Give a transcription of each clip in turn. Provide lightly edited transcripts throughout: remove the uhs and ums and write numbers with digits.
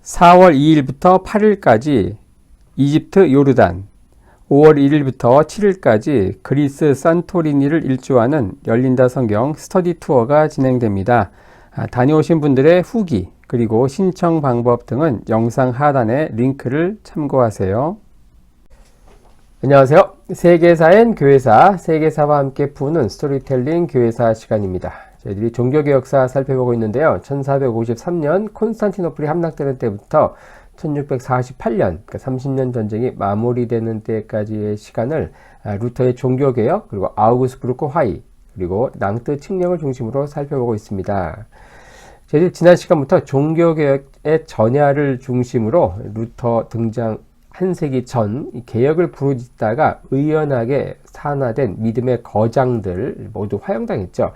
4월 2일부터 8일까지 이집트 요르단, 5월 1일부터 7일까지 그리스 산토리니를 일주하는 열린다 성경 스터디 투어가 진행됩니다. 다녀오신 분들의 후기 그리고 신청 방법 등은 영상 하단의 링크를 참고하세요. 안녕하세요. 세계사엔 교회사, 세계사와 함께 푸는 스토리텔링 교회사 시간입니다. 저희들이 종교개혁사 살펴보고 있는데요. 1453년 콘스탄티노플이 함락되는 때부터 1648년, 그러니까 30년 전쟁이 마무리되는 때까지의 시간을 루터의 종교개혁, 그리고 아우구스부르크 화의, 그리고 낭뜨 칙령을 중심으로 살펴보고 있습니다. 저희들 지난 시간부터 종교개혁의 전야를 중심으로 루터 등장 한 세기 전 개혁을 부르짖다가 의연하게 산화된 믿음의 거장들 모두 화형당했죠.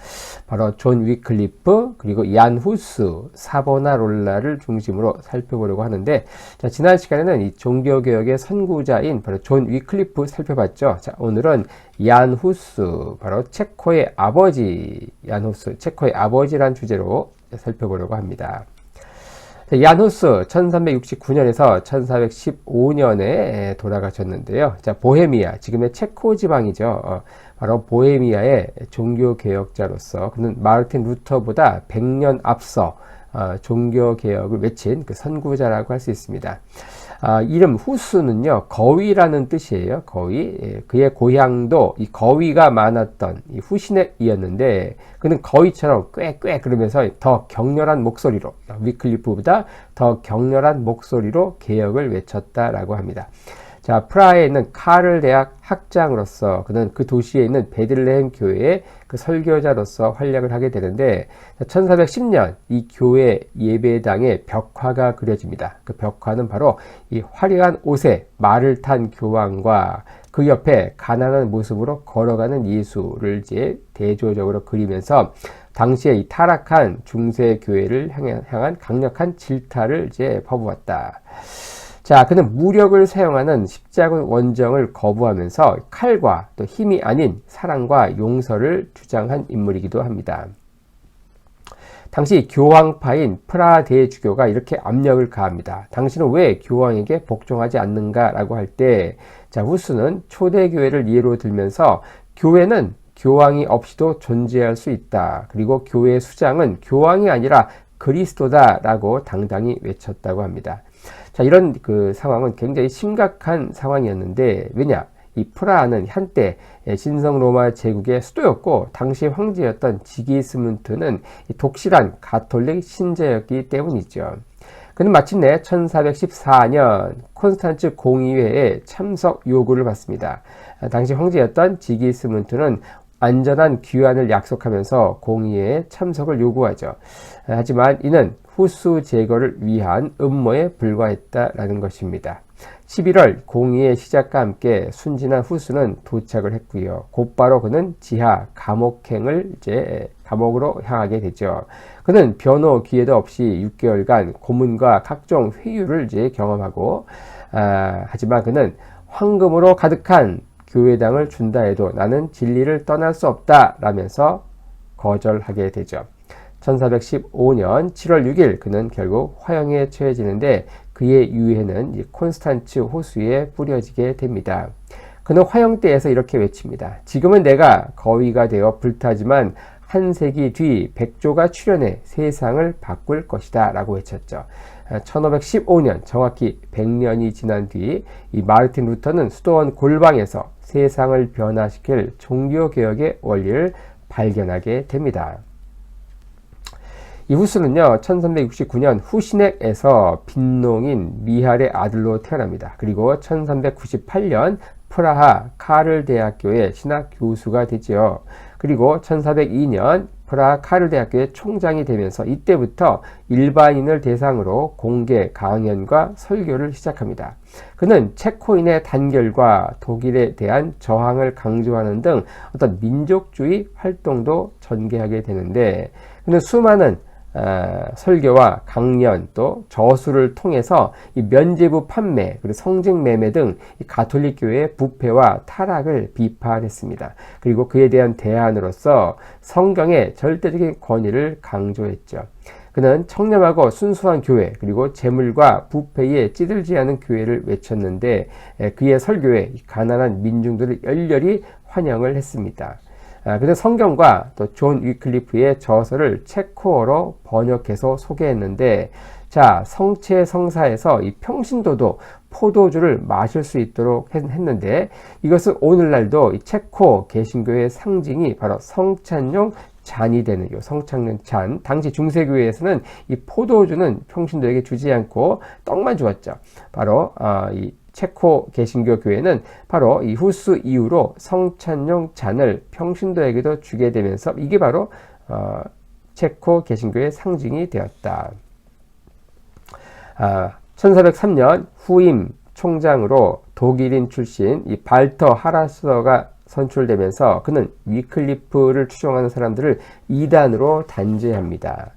바로 존 위클리프, 그리고 얀 후스, 사보나롤라를 중심으로 살펴보려고 하는데, 자, 지난 시간에는 이 종교개혁의 선구자인 바로 존 위클리프 살펴봤죠. 자, 오늘은 얀 후스, 바로 체코의 아버지, 얀 후스, 체코의 아버지란 주제로 살펴보려고 합니다. 얀 후스 1369년에서 1415년에 돌아가셨는데요. 자, 보헤미아, 지금의 체코 지방이죠. 바로 보헤미아의 종교개혁자로서 그는 마르틴 루터보다 100년 앞서 종교개혁을 외친 그 선구자라고 할 수 있습니다. 이름 후스는요, 거위라는 뜻이에요. 거위. 그의 고향도 이 거위가 많았던 이 후시넥이었는데, 그는 거위처럼 꾀꾀 그러면서 더 격렬한 목소리로, 위클리프보다 더 격렬한 목소리로 개혁을 외쳤다라고 합니다. 자, 프라하에 있는 카를 대학 학장으로서 그는 그 도시에 있는 베들레헴 교회의 그 설교자로서 활약을 하게 되는데, 1410년 이 교회 예배당에 벽화가 그려집니다. 그 벽화는 바로 이 화려한 옷에 말을 탄 교황과 그 옆에 가난한 모습으로 걸어가는 예수를 이제 대조적으로 그리면서 당시에 이 타락한 중세 교회를 향한 강력한 질타를 이제 퍼부었다. 자, 그는 무력을 사용하는 십자군 원정을 거부하면서 칼과 또 힘이 아닌 사랑과 용서를 주장한 인물이기도 합니다. 당시 교황파인 프라하 대주교가 이렇게 압력을 가합니다. 당신은 왜 교황에게 복종하지 않는가라고 할 때, 자, 후스는 초대교회를 예로 들면서 교회는 교황이 없이도 존재할 수 있다. 그리고 교회의 수장은 교황이 아니라 그리스도다라고 당당히 외쳤다고 합니다. 자, 이런 그 상황은 굉장히 심각한 상황이었는데, 왜냐? 이 프라하는 한때 신성 로마 제국의 수도였고, 당시 황제였던 지기스문트는 독실한 가톨릭 신자였기 때문이죠. 그는 마침내 1414년 콘스탄츠 공의회에 참석 요구를 받습니다. 당시 황제였던 지기스문트는 안전한 귀환을 약속하면서 공의회에 참석을 요구하죠. 하지만 이는 후스 제거를 위한 음모에 불과했다라는 것입니다. 11월 공의회 시작과 함께 순진한 후스는 도착을 했고요. 곧바로 그는 지하 감옥행을 이제 감옥으로 향하게 되죠. 그는 변호 기회도 없이 6개월간 고문과 각종 회유를 이제 경험하고, 하지만 그는 황금으로 가득한 교회당을 준다 해도 나는 진리를 떠날 수 없다 라면서 거절하게 되죠. 1415년 7월 6일 그는 결국 화형에 처해지는데, 그의 유해는 콘스탄츠 호수에 뿌려지게 됩니다. 그는 화형대에서 이렇게 외칩니다. 지금은 내가 거위가 되어 불타지만 한 세기 뒤 백조가 출현해 세상을 바꿀 것이다 라고 외쳤죠. 1515년 정확히 100년이 지난 뒤 이 마르틴 루터는 수도원 골방에서 세상을 변화시킬 종교개혁의 원리를 발견하게 됩니다. 이 후스는요, 1369년 후시넥에서 빈농인 미할의 아들로 태어납니다. 그리고 1398년 프라하 카를 대학교의 신학 교수가 되지요. 그리고 1402년 프라하 카를 대학교의 총장이 되면서 이때부터 일반인을 대상으로 공개 강연과 설교를 시작합니다. 그는 체코인의 단결과 독일에 대한 저항을 강조하는 등 어떤 민족주의 활동도 전개하게 되는데, 그는 수많은 설교와 강연 또 저수를 통해서 이 면죄부 판매 그리고 성직 매매 등 이 가톨릭 교회의 부패와 타락을 비판했습니다. 그리고 그에 대한 대안으로서 성경의 절대적인 권위를 강조했죠. 그는 청렴하고 순수한 교회 그리고 재물과 부패에 찌들지 않은 교회를 외쳤는데 그의 설교에 가난한 민중들을 열렬히 환영을 했습니다. 그는 성경과 또 존 위클리프의 저서를 체코어로 번역해서 소개했는데 자, 성체성사에서 이 평신도도 포도주를 마실 수 있도록 했는데 이것은 오늘날도 이 체코 개신교의 상징이 바로 성찬용 잔이 되는 요 성찬용 잔. 당시 중세교회에서는 이 포도주는 평신도에게 주지 않고 떡만 주었죠. 바로 이 체코 개신교 교회는 바로 이 후스 이후로 성찬용 잔을 평신도에게도 주게 되면서 이게 바로 체코 개신교의 상징이 되었다. 1403년 후임 총장으로 독일인 출신 이 발터 하라스어가 선출되면서 그는 위클리프를 추종하는 사람들을 이단으로 단죄합니다.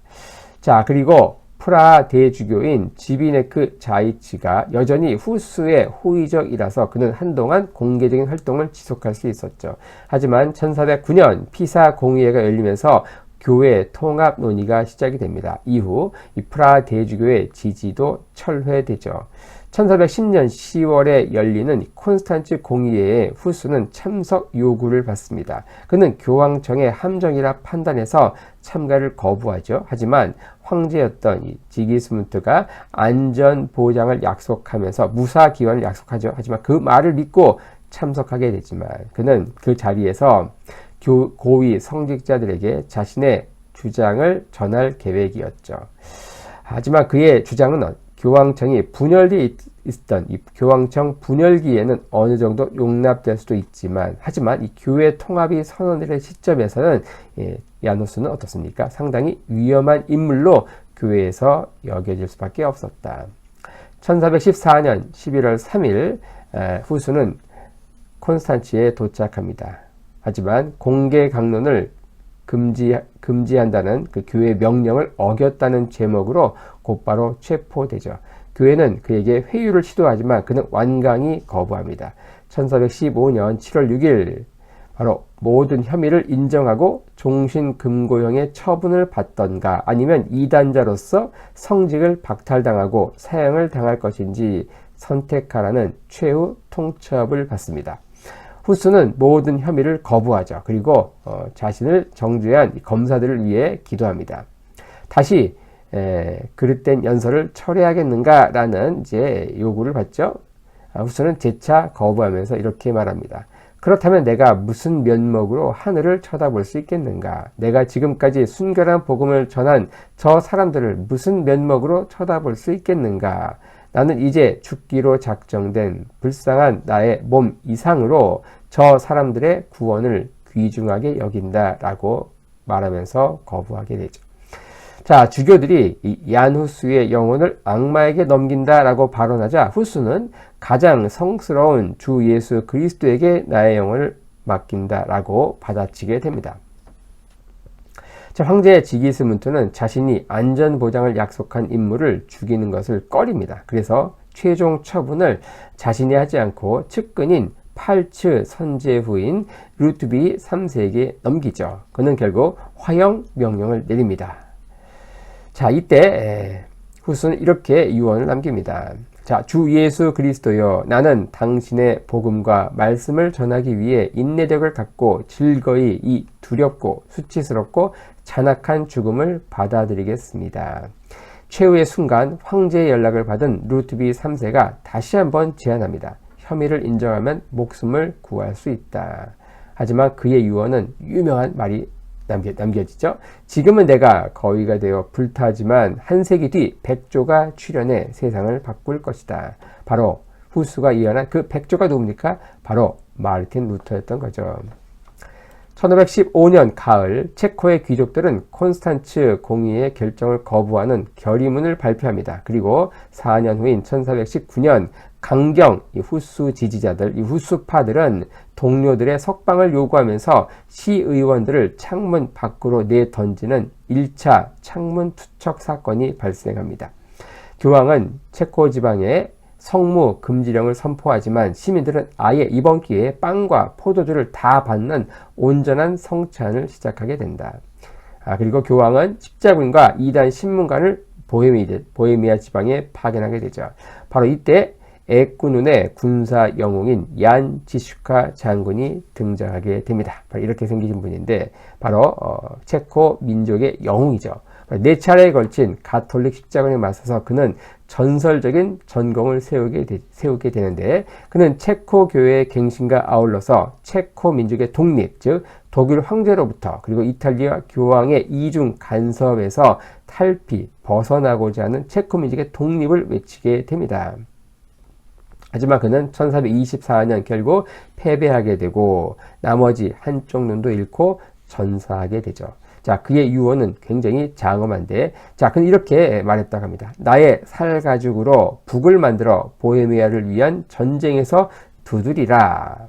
자, 그리고 프라하 대주교인 지비네크 자이치가 여전히 후스의 호의적이라서 그는 한동안 공개적인 활동을 지속할 수 있었죠. 하지만 1409년 피사 공의회가 열리면서 교회 통합 논의가 시작이 됩니다. 이후 이 프라하 대주교의 지지도 철회되죠. 1410년 10월에 열리는 콘스탄츠 공의회에 후스는 참석 요구를 받습니다. 그는 교황청의 함정이라 판단해서 참가를 거부하죠. 하지만 황제였던 이 지기스문트가 안전 보장을 약속하면서 무사 기원을 약속하죠. 하지만 그 말을 믿고 참석하게 되지만 그는 그 자리에서 고위 성직자들에게 자신의 주장을 전할 계획이었죠. 하지만 그의 주장은 교황청이 분열되어 있었던 이 교황청 분열기에는 어느 정도 용납될 수도 있지만 하지만 이 교회 통합이 선언될 시점에서는 야누스는 어떻습니까? 상당히 위험한 인물로 교회에서 여겨질 수밖에 없었다. 1414년 11월 3일 후스는 콘스탄치에 도착합니다. 하지만 공개 강론을 금지한다는 그 교회 명령을 어겼다는 제목으로 곧바로 체포되죠. 교회는 그에게 회유를 시도하지만 그는 완강히 거부합니다. 1415년 7월 6일 바로 모든 혐의를 인정하고 종신금고형의 처분을 받던가 아니면 이단자로서 성직을 박탈당하고 사형을 당할 것인지 선택하라는 최후 통첩을 받습니다. 후스는 모든 혐의를 거부하죠. 그리고 자신을 정죄한 검사들을 위해 기도합니다. 다시 그릇된 연설을 철회하겠는가라는 이제 요구를 받죠. 후스는 재차 거부하면서 이렇게 말합니다. 그렇다면 내가 무슨 면목으로 하늘을 쳐다볼 수 있겠는가? 내가 지금까지 순결한 복음을 전한 저 사람들을 무슨 면목으로 쳐다볼 수 있겠는가? 나는 이제 죽기로 작정된 불쌍한 나의 몸 이상으로 저 사람들의 구원을 귀중하게 여긴다라고 말하면서 거부하게 되죠. 자, 주교들이 이 얀후스의 영혼을 악마에게 넘긴다라고 발언하자 후스는 가장 성스러운 주 예수 그리스도에게 나의 영혼을 맡긴다라고 받아치게 됩니다. 자, 황제 지기스문트는 자신이 안전보장을 약속한 인물을 죽이는 것을 꺼립니다. 그래서 최종 처분을 자신이 하지 않고 측근인 팔츠 선제후인 루트비 3세에게 넘기죠. 그는 결국 화형 명령을 내립니다. 자, 이때 후스는 이렇게 유언을 남깁니다. 자, 주 예수 그리스도여, 나는 당신의 복음과 말씀을 전하기 위해 인내력을 갖고 즐거이 이 두렵고 수치스럽고 잔악한 죽음을 받아들이겠습니다. 최후의 순간 황제의 연락을 받은 루트비 3세가 다시 한번 제안합니다. 혐의를 인정하면 목숨을 구할 수 있다. 하지만 그의 유언은 유명한 말이 남겨지죠. 지금은 내가 거위가 되어 불타지만 한 세기 뒤 백조가 출현해 세상을 바꿀 것이다. 바로 후스가 예언한 그 백조가 누굽니까? 바로 마르틴 루터였던 거죠. 1515년 가을 체코의 귀족들은 콘스탄츠 공의의 결정을 거부하는 결의문을 발표합니다. 그리고 4년 후인 1419년 강경 후수 지지자들, 이 후수파들은 동료들의 석방을 요구하면서 시의원들을 창문 밖으로 내던지는 1차 창문 투척 사건이 발생합니다. 교황은 체코 지방에 성무 금지령을 선포하지만 시민들은 아예 이번 기회에 빵과 포도주를 다 받는 온전한 성찬을 시작하게 된다. 그리고 교황은 십자군과 이단 신문관을 보헤미아 지방에 파견하게 되죠. 바로 이때 애꾸눈의 군사 영웅인 얀 지슈카 장군이 등장하게 됩니다. 바로 이렇게 생기신 분인데 바로 체코 민족의 영웅이죠. 4차례에 걸친 가톨릭 십자군에 맞서서 그는 전설적인 전공을 세우게 되는데 그는 체코 교회의 갱신과 아울러서 체코 민족의 독립, 즉 독일 황제로부터 그리고 이탈리아 교황의 이중 간섭에서 탈피, 벗어나고자 하는 체코 민족의 독립을 외치게 됩니다. 하지만 그는 1424년 결국 패배하게 되고 나머지 한쪽 눈도 잃고 전사하게 되죠. 자, 그의 유언은 굉장히 장엄한데, 자, 그는 이렇게 말했다고 합니다. 나의 살 가죽으로 북을 만들어 보헤미아를 위한 전쟁에서 두드리라.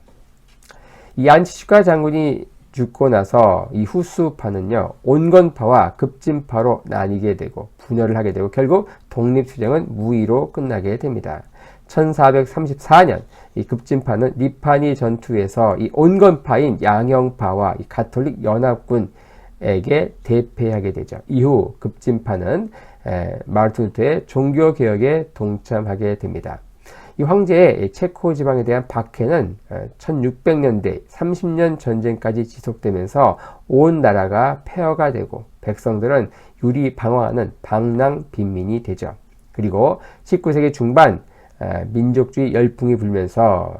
이 안치슈카 장군이 죽고 나서 이 후수파는요, 온건파와 급진파로 나뉘게 되고, 분열을 하게 되고, 결국 독립투쟁은 무의로 끝나게 됩니다. 1434년 이 급진파는 리파니 전투에서 이 온건파인 양형파와 이 가톨릭 연합군에게 대패하게 되죠. 이후 급진파는 마르틴 루터의 종교개혁에 동참하게 됩니다. 이 황제의 체코 지방에 대한 박해는 1600년대 30년 전쟁까지 지속되면서 온 나라가 폐허가 되고 백성들은 유리방황하는 방랑빈민이 되죠. 그리고 19세기 중반 민족주의 열풍이 불면서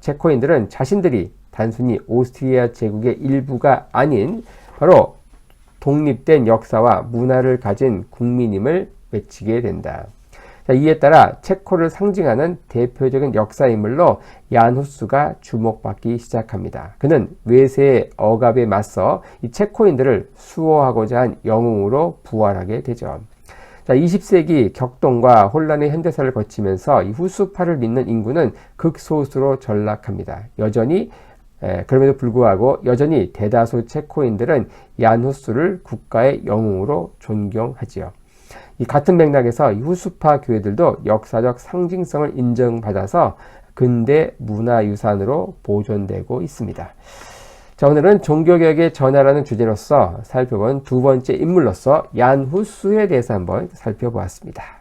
체코인들은 자신들이 단순히 오스트리아 제국의 일부가 아닌 바로 독립된 역사와 문화를 가진 국민임을 외치게 된다. 이에 따라 체코를 상징하는 대표적인 역사인물로 얀 후스가 주목받기 시작합니다. 그는 외세의 억압에 맞서 이 체코인들을 수호하고자 한 영웅으로 부활하게 되죠. 20세기 격동과 혼란의 현대사를 거치면서 이 후수파를 믿는 인구는 극소수로 전락합니다. 그럼에도 불구하고 여전히 대다수 체코인들은 얀 후스를 국가의 영웅으로 존경하지요. 이 같은 맥락에서 이 후수파 교회들도 역사적 상징성을 인정받아서 근대 문화유산으로 보존되고 있습니다. 자, 오늘은 종교개혁의 전화라는 주제로서 살펴본 두 번째 인물로서 얀 후스에 대해서 한번 살펴보았습니다.